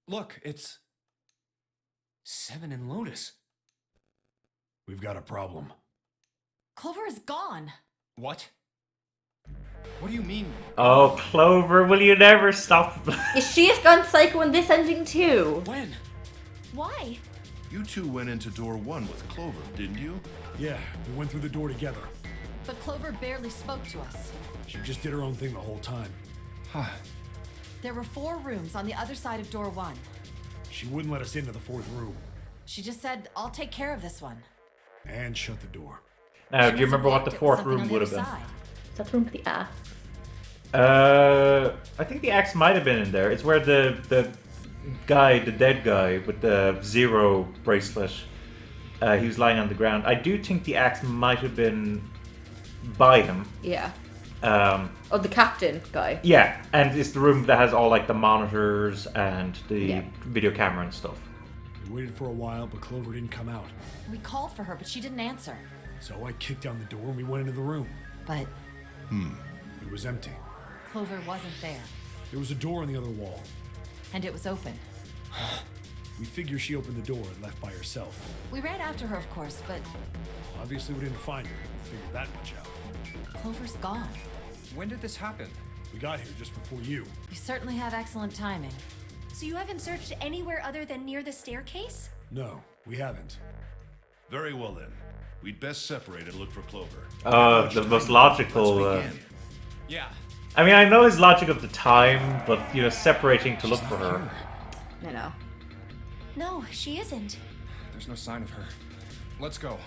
Look, it's 7 and Lotus. We've got a problem. Clover is gone. What? What do you mean? Oh, Clover, will you never stop? Is she has gone psycho in this ending too? When? Why? You two went into door 1 with Clover, didn't you? Yeah, we went through the door together. But Clover barely spoke to us. She just did her own thing the whole time. There were 4 rooms on the other side of door 1. She wouldn't let us into the 4th room. She just said, I'll take care of this one. And shut the door. Now, She do you must remember what locked the it with 4th something on room the would other have been? side. Is that the room with the axe? I think the axe might have been in there. It's where the guy, the dead guy with the 0 bracelet, he was lying on the ground. I do think the axe might have been by him. Yeah. Um, Oh, the captain guy. yeah, and it's the room that has all like the monitors and the Yeah. video camera and stuff. We waited for a while, but Clover didn't come out. We called for her, but she didn't answer. So I kicked down the door and we went into the room. But It was empty. Clover wasn't there. There was a door on the other wall. And it was open. We figured she opened the door and left by herself. We ran after her, of course, but Obviously, we didn't find her. We figured that much out. Clover's gone. When did this happen? We got here just before you. You certainly have excellent timing. So you haven't searched anywhere other than near the staircase? No, we haven't. Very well then. We'd best separate and look for Clover. The most logical. Let's begin. Yeah. I mean, I know his logic of the time, but you know, separating to look for her. I know. No, she isn't. There's no sign of her. Let's go.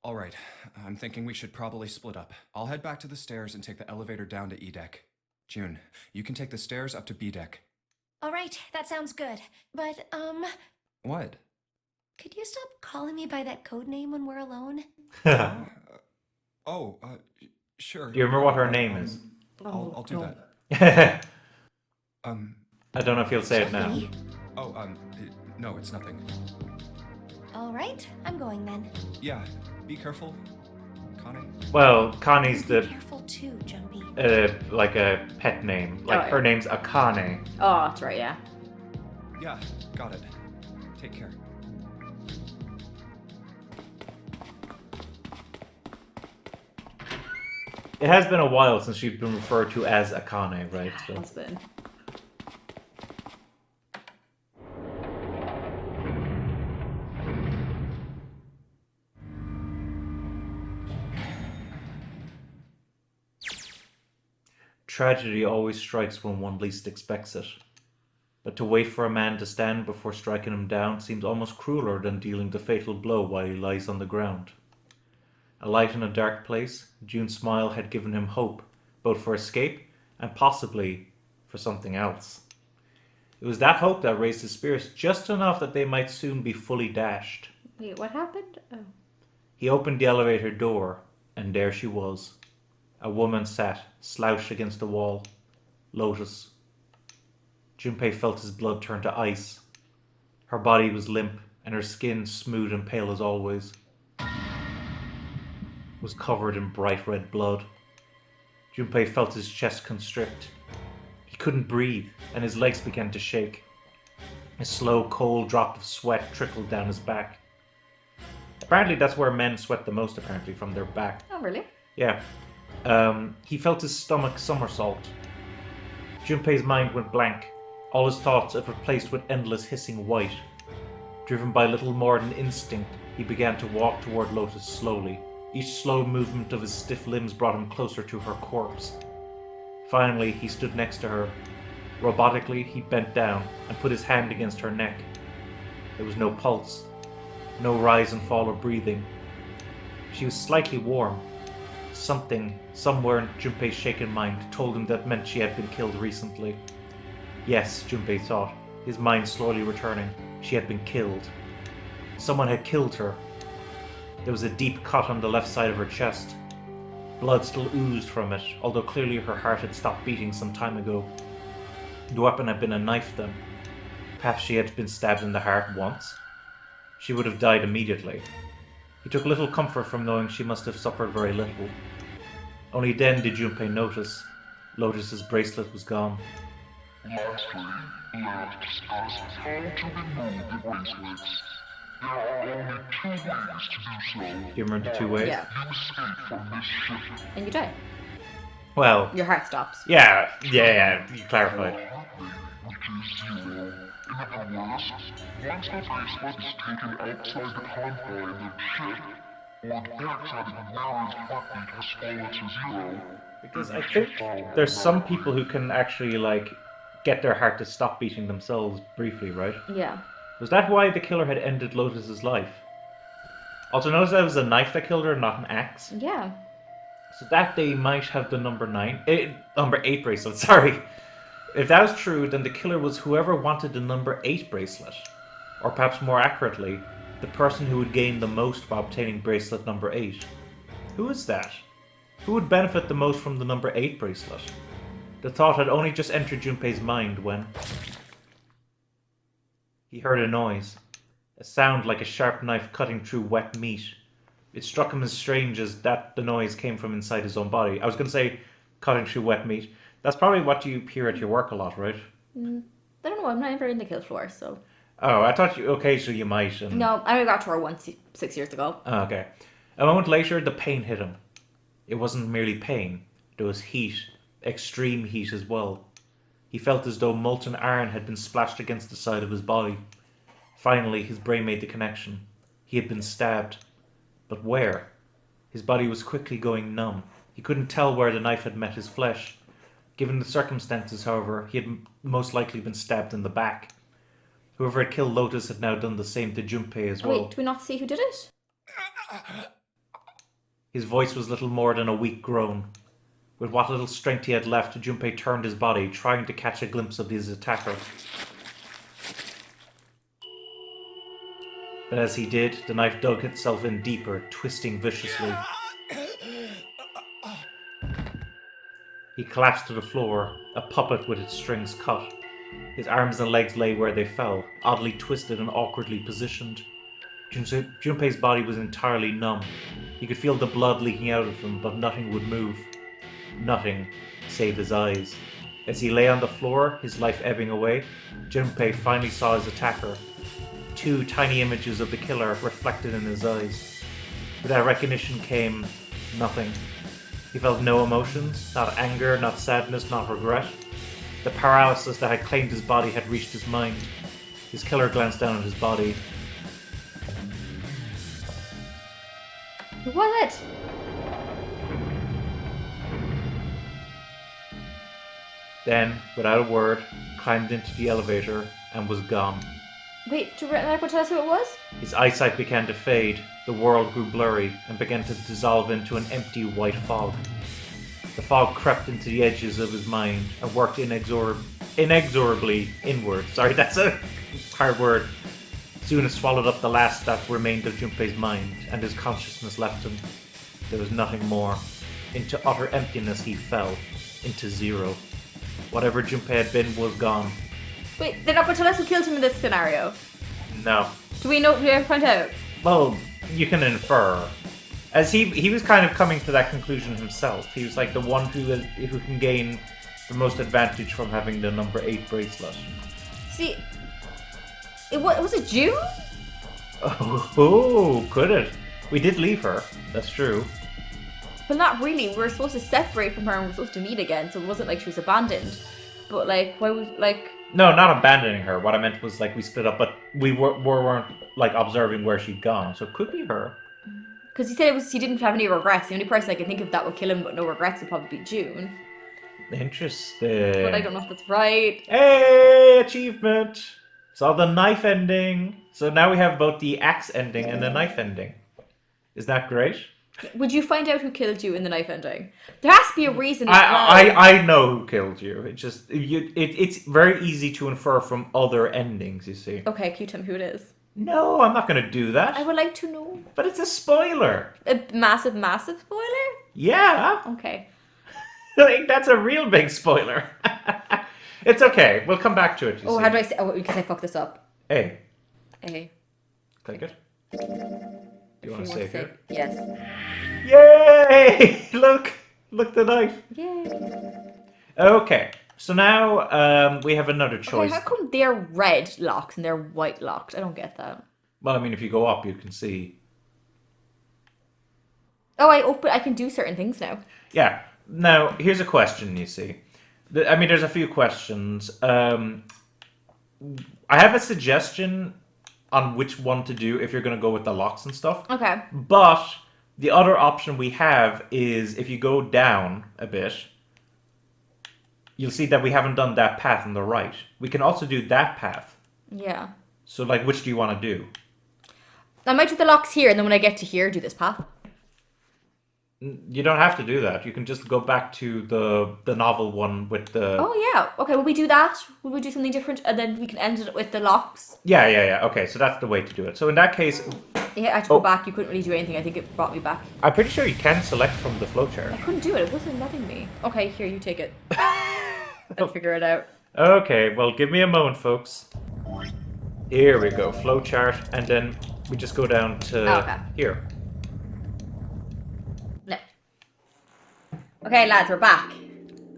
All right. I'm thinking we should probably split up. I'll head back to the stairs and take the elevator down to E deck. June, you can take the stairs up to B deck. All right, that sounds good. But, What? could you stop calling me by that code name when we're alone? Oh, sure. Do you remember what her name is? I'll do no. that. I don't know if you'll say it now. Johnny? No, it's nothing. All right, I'm going then. Yeah, be careful, Connie. Well, Connie's Be the careful too, Jumpy. like a pet name. Like Oh, her yeah. name's Akane. Oh, that's right, yeah. Yeah, got it. Take care. It has been a while since she's been referred to as Akane, right? So. Has been. Tragedy always strikes when one least expects it. But to wait for a man to stand before striking him down seems almost crueler than dealing the fatal blow while he lies on the ground. A light in a dark place, June's smile had given him hope, both for escape and possibly for something else. It was that hope that raised his spirits just enough that they might soon be fully dashed. Wait, what happened? Oh. He opened the elevator door, and there she was. A woman sat, slouched against the wall. Lotus. Junpei felt his blood turn to ice. Her body was limp, and her skin, smooth and pale as always, was covered in bright red blood. Junpei felt his chest constrict. He couldn't breathe, and his legs began to shake. A slow, cold drop of sweat trickled down his back. Apparently that's where men sweat the most, apparently, from their back. Oh, really? Yeah. He felt his stomach somersault. Junpei's mind went blank. All his thoughts it replaced with endless hissing white. Driven by little more than instinct, he began to walk toward Lotus slowly. Each slow movement of his stiff limbs brought him closer to her corpse. Finally, he stood next to her. Robotically, he bent down and put his hand against her neck. There was no pulse, no rise and fall of breathing. She was slightly warm. Something, somewhere in Junpei's shaken mind, told him that meant she had been killed recently. Yes, Junpei thought, his mind slowly returning. She had been killed. Someone had killed her. There was a deep cut on the left side of her chest. Blood still oozed from it, although clearly her heart had stopped beating some time ago. The weapon had been a knife then. Perhaps she had been stabbed in the heart once. She would have died immediately. He took little comfort from knowing she must have suffered very little. Only then did Junpei notice Lotus's bracelet was gone. Lastly, let's discuss how to remove the bracelets. There are only 2 ways to do so. Do you remember the 2 ways? Yeah. You escape from this ship. And you die. Well, Your heart stops. yeah, you clarified. Which is 0. In other words, once the bracelet is taken outside the confine of the ship, or gets out of the wearer's heartbeat has fallen to 0. Because I think there's some people who can actually, like, get their heart to stop beating themselves briefly, right? Yeah. Was that why the killer had ended Lotus's life? Also, notice that it was a knife that killed her, not an axe. Yeah. So that they might have the number 8 bracelet, sorry. If that was true, then the killer was whoever wanted the number 8 bracelet. Or perhaps more accurately, the person who would gain the most by obtaining bracelet number 8. Who is that? Who would benefit the most from the number 8 bracelet? The thought had only just entered Junpei's mind when he heard a noise. A sound like a sharp knife cutting through wet meat. It struck him as strange as that the noise came from inside his own body. I was going to say cutting through wet meat. That's probably what you hear at your work a lot, right? I don't know, I'm not ever in the kill floor, so... Oh, I thought you occasionally you might. And... No, I only got to her once 6 years ago. Oh, okay. A moment later, the pain hit him. It wasn't merely pain. There was heat. Extreme heat as well. He felt as though molten iron had been splashed against the side of his body. Finally, his brain made the connection. He had been stabbed. But where? His body was quickly going numb. He couldn't tell where the knife had met his flesh. Given the circumstances, however, he had most likely been stabbed in the back. Whoever had killed Lotus had now done the same to Junpei as well. Wait, do we not see who did it? His voice was little more than a weak groan. With what little strength he had left, Junpei turned his body, trying to catch a glimpse of his attacker. But as he did, the knife dug itself in deeper, twisting viciously. He collapsed to the floor, a puppet with its strings cut. His arms and legs lay where they fell, oddly twisted and awkwardly positioned. Junpei's body was entirely numb. He could feel the blood leaking out of him, but nothing would move. Nothing, save his eyes. As he lay on the floor, his life ebbing away, Junpei finally saw his attacker. 2 tiny images of the killer reflected in his eyes. With that recognition came nothing. He felt no emotions, not anger, not sadness, not regret. The paralysis that had claimed his body had reached his mind. His killer glanced down at his body. Who was it? Then, without a word, climbed into the elevator and was gone. Wait, do Marco tell us who it was? His eyesight began to fade, the world grew blurry, and began to dissolve into an empty white fog. The fog crept into the edges of his mind and worked inexorably inward. Sorry, that's a hard word. Soon it swallowed up the last that remained of Junpei's mind, and his consciousness left him. There was nothing more. Into utter emptiness he fell, into zero. Whatever Junpei had been was gone. Wait, they're not going to tell us who killed him in this scenario. No. Do we ever find out? Well, you can infer. As he was kind of coming to that conclusion himself. He was like the one who can gain the most advantage from having the number 8 bracelet. See, was it June? Oh, could it? We did leave her. That's true. Well, not really. We were supposed to separate from her and we were supposed to meet again, so it wasn't like she was abandoned. But like, why was like? No, not abandoning her. What I meant was like we split up, but we weren't like observing where she'd gone. So it could be her. Because he said he didn't have any regrets. The only person I can think of that would kill him but no regrets would probably be June. Interesting. But I don't know if that's right. Hey, achievement! Saw the knife ending. So now we have both the axe ending and the knife ending. Is that great? Would you find out who killed you in the knife ending? There has to be a reason. I know who killed you. It just it's very easy to infer from other endings. You see. Okay, can you tell me who it is? No, I'm not going to do that. I would like to know. But it's a spoiler. A massive, massive spoiler? Yeah. Okay. Like, that's a real big spoiler. It's okay. We'll come back to it. How do I say? Oh, because I fucked this up. A. Click it. Do you want to save it? Yes. Yay! Look the knife. Yay. Okay, so now we have another Okay, choice. how come they're red locked and they're white locked? I don't get that. Well, I mean, if you go up, you can see. Oh, I can do certain things now. Yeah. Now, here's a question, you see. I mean, there's a few questions. I have a suggestion on which one to do if you're going to go with the locks and stuff. Okay. But the other option we have is if you go down a bit, you'll see that we haven't done that path on the right. We can also do that path. Yeah. So, like, which do you want to do? I might do the locks here, and then when I get to here, do this path. You don't have to do that. You can just go back to the novel one with the... Oh, yeah. Okay, will we do that? Will we do something different, and then we can end it with the locks? Yeah. Okay, so that's the way to do it. So in that case... Yeah, I had to go back. You couldn't really do anything. I think it brought me back. I'm pretty sure you can select from the flowchart. I couldn't do it. It wasn't letting me. Okay, here, you take it. I'll figure it out. Okay, well, give me a moment, folks. Here we go, flowchart, and then we just go down to here. No. Okay, lads, we're back.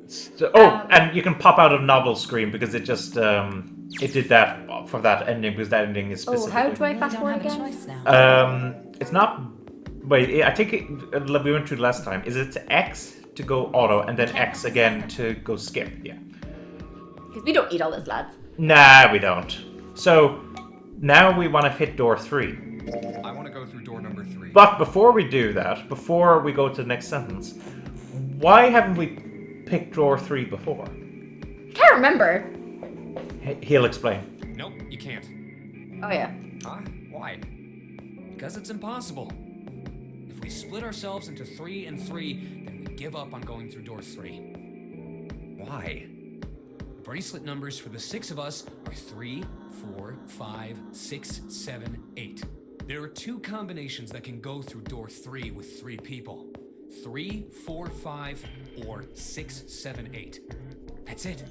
So, and you can pop out of novel screen because it just it did that for that ending because that ending is specific. Oh, how do I fast forward again? It's not. Wait, I think we went through last time. Is it X to go auto and then X again to go skip? Yeah. Because we don't need all this, lads. Nah, we don't. So now we want to hit door 3. I want to go through door number 3. But before we do that, before we go to the next sentence, why haven't we picked door 3 before? Can't remember. He'll explain. Nope, you can't. Oh, yeah. Huh? Why? Because it's impossible. If we split ourselves into 3 and 3, then we give up on going through door 3. Why? The bracelet numbers for the 6 of us are 3, 4, 5, 6, 7, 8. There are 2 combinations that can go through door 3 with 3 people. 3, 4, 5, or 6, 7, 8. That's it.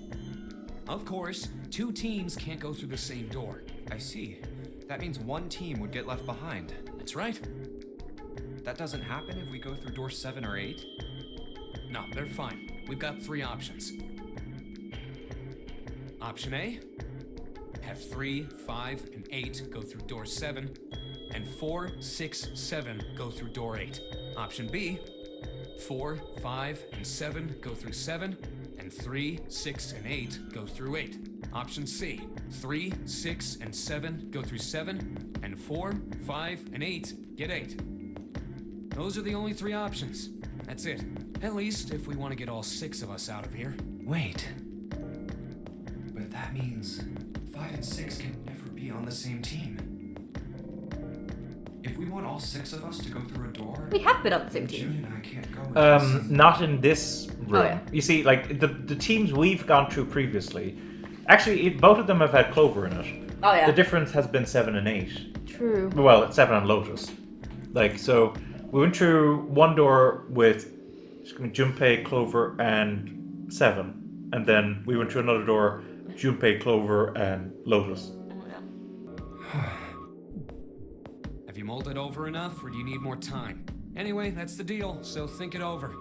Of course, 2 teams can't go through the same door. I see. That means one team would get left behind. That's right. That doesn't happen if we go through door 7 or 8? No, they're fine. We've got 3 options. Option A, have 3, 5, and 8 go through door 7, and 4, 6, 7 go through door 8. Option B, 4, 5, and 7 go through 7, and 3, 6, and 8 go through 8. Option C, 3, 6, and 7 go through 7, and 4, 5, and 8 get 8. Those are the only 3 options. That's it. At least if we want to get all 6 of us out of here. Wait. But that means 5 and 6 can never be on the same team. If we want all 6 of us to go through a door, We have been on the same June team. and I can't go with us. Not in this room. Oh, yeah. You see, like the teams we've gone through previously, actually, both of them have had Clover in it. Oh, yeah. The difference has been 7 and 8. True. Well, it's 7 and Lotus. Like, so we went through one door with Junpei, Clover, and 7, and then we went through another door, Junpei, Clover, and Lotus. Have you mulled it over enough, or do you need more time? Anyway, that's the deal, so think it over.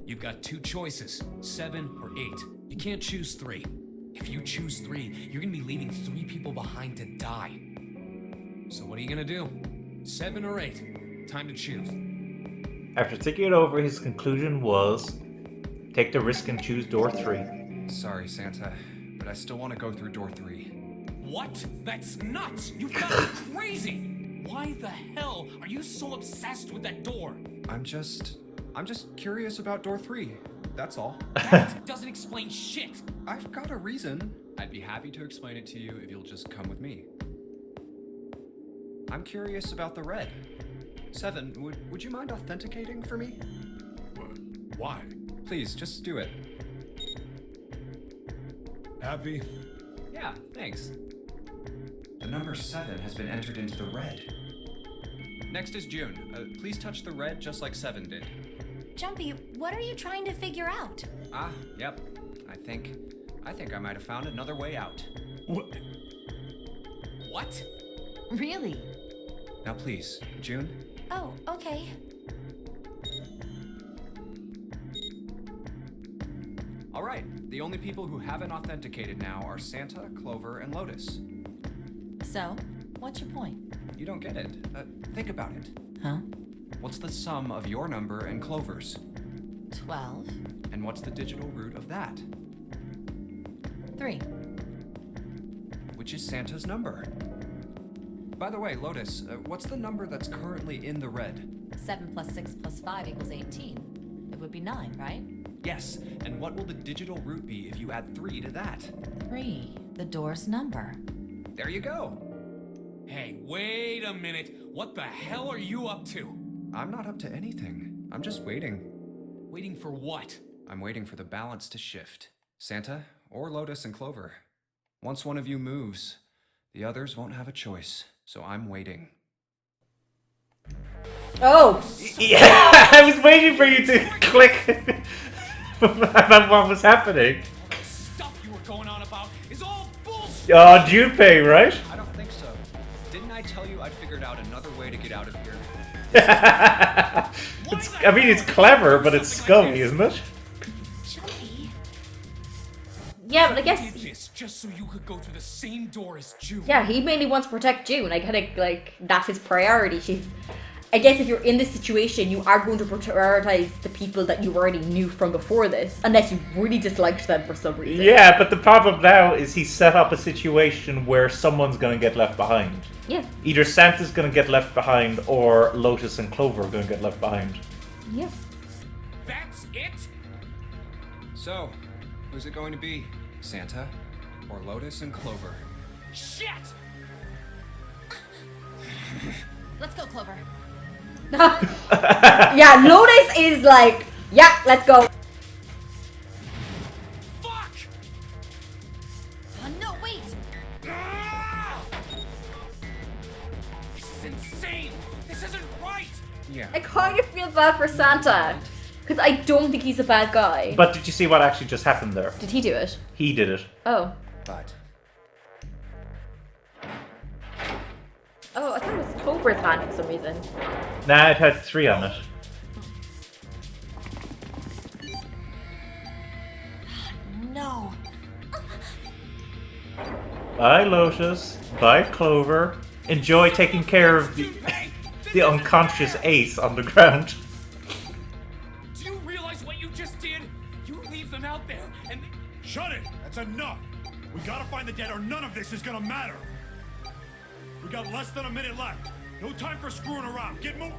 You've got 2 choices, 7 or 8. You can't choose 3. If you choose 3, you're gonna be leaving 3 people behind to die. So what are you gonna do? 7 or 8? Time to choose. After thinking it over, his conclusion was take the risk and choose door 3. Sorry, Santa, but I still want to go through door 3. What? That's nuts! You've got me crazy! Why the hell are you so obsessed with that door? I'm just curious about door 3. That's all. That doesn't explain shit! I've got a reason. I'd be happy to explain it to you if you'll just come with me. I'm curious about the red. 7, would you mind authenticating for me? Why? Please, just do it. Happy? Yeah, thanks. The number 7 has been entered into the red. Next is June. Please touch the red just like 7 did. Jumpy, what are you trying to figure out? Ah, yep. I think I might have found another way out. What? What? Really? Now please, June. Oh, okay. Alright, the only people who haven't authenticated now are Santa, Clover, and Lotus. So, what's your point? You don't get it. Think about it. Huh? What's the sum of your number and Clover's? 12. And what's the digital root of that? 3. Which is Santa's number. By the way, Lotus, what's the number that's currently in the red? 7 plus 6 plus 5 equals 18. It would be 9, right? Yes, and what will the digital root be if you add 3 to that? 3. The door's number. There you go. Hey, wait a minute. What the hell are you up to? I'm not up to anything. I'm just waiting. Waiting for what? I'm waiting for the balance to shift. Santa, or Lotus and Clover. Once one of you moves, the others won't have a choice, so I'm waiting. Oh! Yeah, I was waiting for you to click about what was happening. The stuff you were going on about is all bullshit! Oh, Junpei, right? I don't think so. Didn't I tell you I'd figured out another way to get out of here? I mean, it's clever, but it's scummy, isn't it? Jumpy. Yeah, but I You guess... did this just so you could go through the same door as June. Yeah, he mainly wants to protect June. I kind of, like, that's his priority. I guess if you're in this situation, you are going to prioritize the people that you already knew from before this, unless you really disliked them for some reason. Yeah, but the problem now is he set up a situation where someone's going to get left behind. Yeah. Either Santa's going to get left behind, or Lotus and Clover are going to get left behind. Yeah. That's it? So, who's it going to be? Santa, or Lotus and Clover? Shit! Let's go, Clover. Yeah, Lotus is like, yeah, let's go. Fuck! Oh, no, wait! Ah! This is insane! This isn't right! Yeah. I kind of feel bad for Santa, because I don't think he's a bad guy. But did you see what actually just happened there? Did he do it? He did it. Oh. But Oh, I thought it was Clover's hand for some reason. Nah, it had 3 on it. No. Bye, Lotus. Bye, Clover. Enjoy taking care of the unconscious ace on the ground. Do you realize what you just did? You leave them out there, and Shut it! That's enough! We gotta find the dead or none of this is gonna matter! We got less than a minute left. No time for screwing around. Get moving!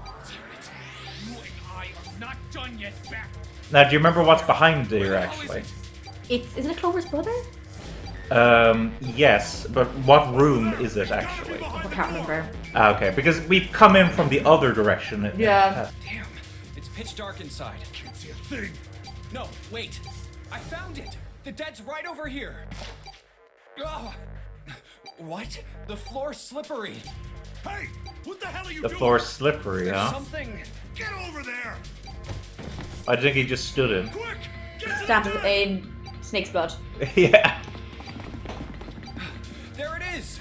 you and I are not done yet, back. Now, do you remember what's behind Where there, the hell is actually? it? Isn't it Clover's brother? Yes, but what room is it, actually? I can't remember. Ah, okay, because we've come in from the other direction. Yeah. damn, it's pitch dark inside. Can't see a thing! No, wait. I found it. The dead's right over here. Oh. What? The floor's slippery. Hey! What the hell are you The doing? floor's slippery, There's huh? something. Get over there! I think he just stood in. Quick! Get to the Stamped dead! in snake's blood. Yeah. There it is.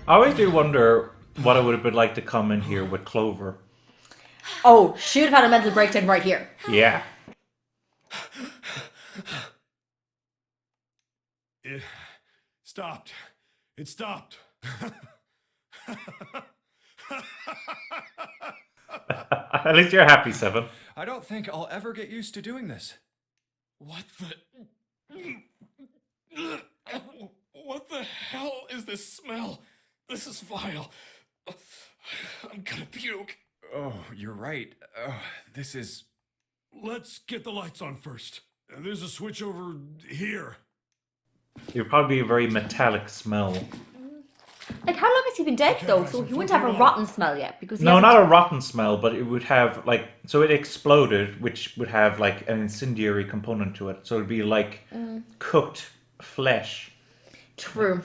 I always do wonder what it would have been like to come in here with Clover. Oh, should have had a mental breakdown right here. Yeah. It stopped. It stopped. At least you're happy, Seven. I don't think I'll ever get used to doing this. What the... What the hell is this smell? This is vile. I'm gonna puke. Oh, you're right. This is... Let's get the lights on first. There's a switch over here. It would probably be a very metallic smell. Like, how long has he been dead, though? So he wouldn't have a rotten smell yet, because he No, hasn't- not a rotten smell, but it would have, like... So it exploded, which would have, like, an incendiary component to it. So it'd be, like, cooked flesh, True.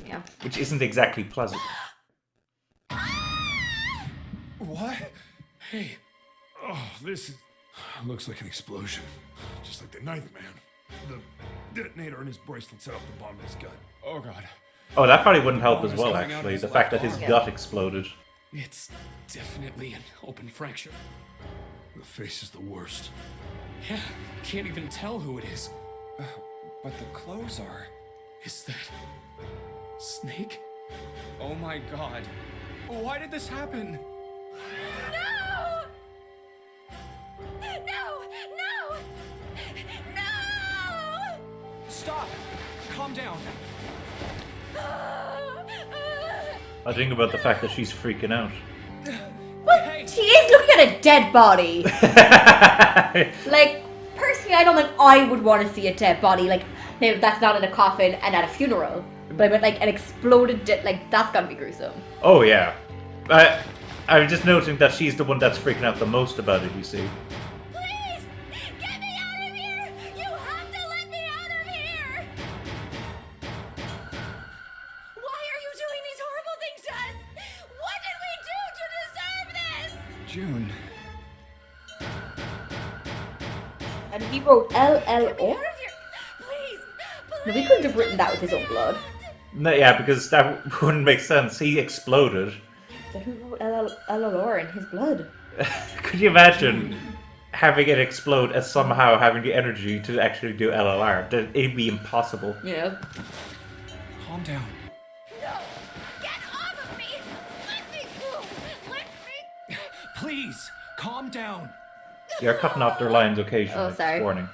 Yeah. which isn't exactly pleasant. What? Hey. Oh, this looks like an explosion. Just like the Ninth Man. The detonator in his bracelet set off the bomb in his gut. Oh, God. Oh, that probably wouldn't help What as is well, going on actually. with The his fact that left his arm? gut exploded. It's definitely an open fracture. The face is the worst. Yeah, can't even tell who it is. But the clothes are. Is that Snake? Oh my god. Why did this happen? No! No! No! No! Stop! Calm down. I think about the fact that she's freaking out. Well, she is looking at a dead body. Like, personally, I don't think I would want to see a dead body. Like, now that's not in a coffin and at a funeral. But I meant like an exploded like, that's gotta be gruesome. Oh yeah. I'm just noticing that she's the one that's freaking out the most about it, you see. Please! Get me out of here! You have to let me out of here! Why are you doing these horrible things to us? What did we do to deserve this? June. And he wrote Get me LLO. out of here! Please! No, we couldn't have written that with his own blood. No, yeah, because that wouldn't make sense. He exploded. But who wrote LLR in his blood? Could you imagine having it explode and somehow having the energy to actually do LLR? It'd be impossible. Yeah. Calm down. No! Get off of me! Let me go! Let me... Please, calm down. You're cutting off their lines occasionally. Oh, sorry. Warning.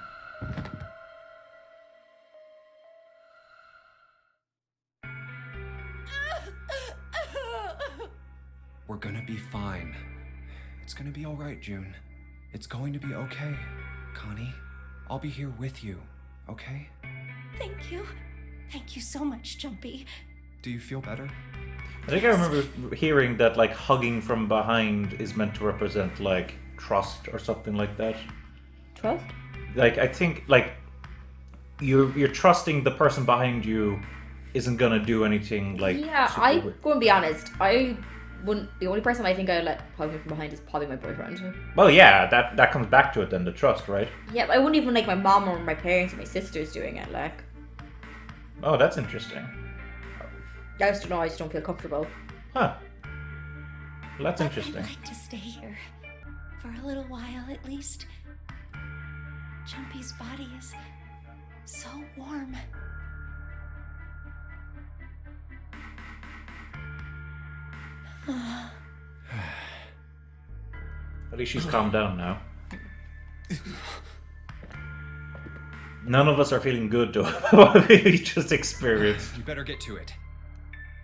We're gonna be fine. It's gonna be alright, June. It's going to be okay. Connie, I'll be here with you, okay? Thank you. Thank you so much, Jumpy. Do you feel better? I think I remember hearing that like hugging from behind is meant to represent like trust or something like that. Trust? Like I think like you're trusting the person behind you isn't gonna do anything like Yeah, super I'm weird. going to be honest. I wouldn't. The only person I think I'd let hug me from behind is probably my boyfriend. Well, yeah, that comes back to it then, the trust, right? Yeah, but I wouldn't even like my mom or my parents or my sisters doing it. Like, Oh, that's interesting. I just don't know. I just don't feel comfortable. Huh. Well, that's But interesting. I'd like to stay here. For a little while, at least. Jumpy's body is so warm. At least she's calmed down now. None of us are feeling good to what we just experienced. You better get to it.